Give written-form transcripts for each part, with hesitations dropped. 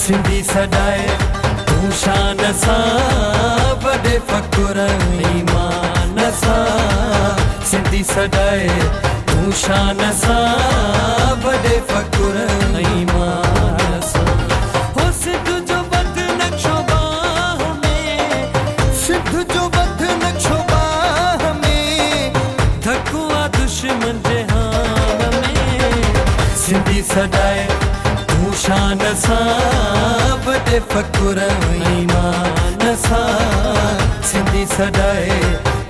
सिंधी सॾाए तूं शान सां वॾे फ़ख़ुर ईमान सां सिंधी सॾाए तूं शान सां वॾे फ़ख़ुर ईमान सां हो सिंध जो बद नक्शो बाह में सिंध जो बद नक्शो बाह में धको आ दुश्मन जे हाल में सिंधी सॾाए तूं शान सां वॾे फ़ख़ुर ईमान सां सिंधी सॾाए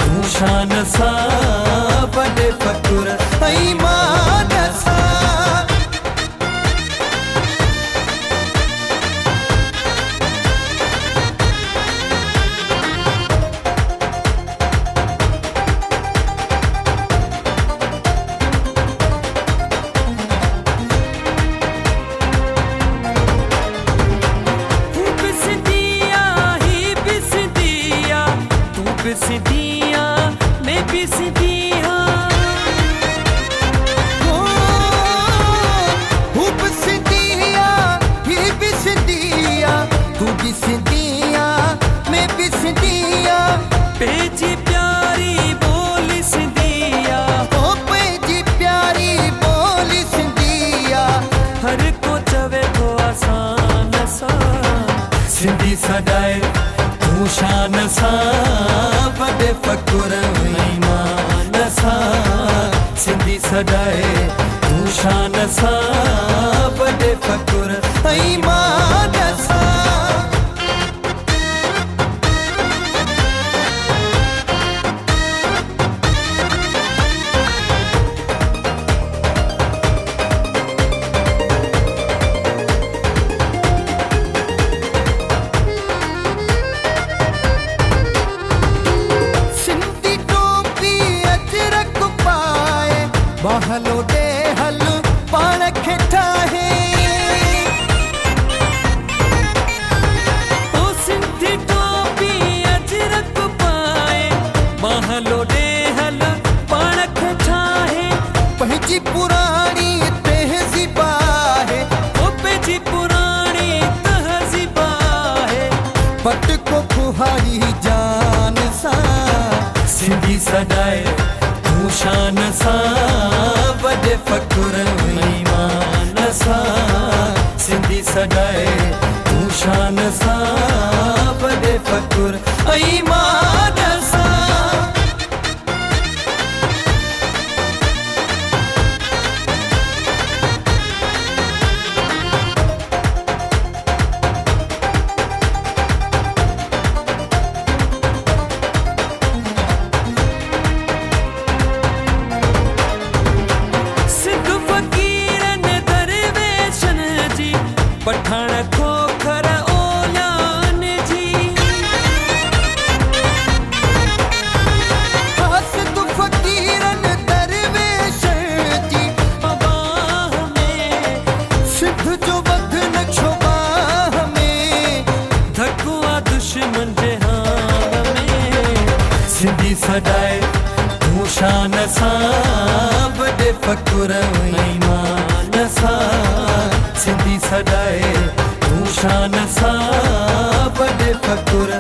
तूं शान सां वॾे फ़ख़ुर ईमान सां सिंधिया मैं भी सिंधिया हूँ भी सिंधिया ही भी सिंधिया तू भी सिंधिया मैं भी सिंधिया पेजी प्यारी बोली सिंधिया ओ पेजी प्यारी बोली सिंधिया हर को चवे को आसान सा सिंधी सॾाए तूं शान सां वॾे फ़ख़ुर ईमान सां सिंधी सॾाए तूं शान सां वॾे फ़ख़ुर ईमान सां हलो दे हल पाण खे ठाहे ओ सिंधी टोपी अजरक पाए हलो दे हल पाण खे ठाहे पंहिंजी पुराणी तहज़ीब आहे ओ पंहिंजी पुराणी तहज़ीब आहे पट को खुहारी जान सां सिंधी सॾाए तूं शान सां वॾे फ़ख़ुर ईमान सां सिंधी सॾाए तूं शान सां वॾे फ़ख़ुर ईमान सां पठाण खोखर ओलान जी हासिद फ़क़ीरन दरवेश जी बाह में सिंध जो बद नक्शो बाह में धको आ दुश्मन जे हाल में सिंधी सॾाए तूं शान सां वॾे फ़ख़ुर ईमान सां सिंधी सॾाए तूं शान सां वॾे फ़ख़ुर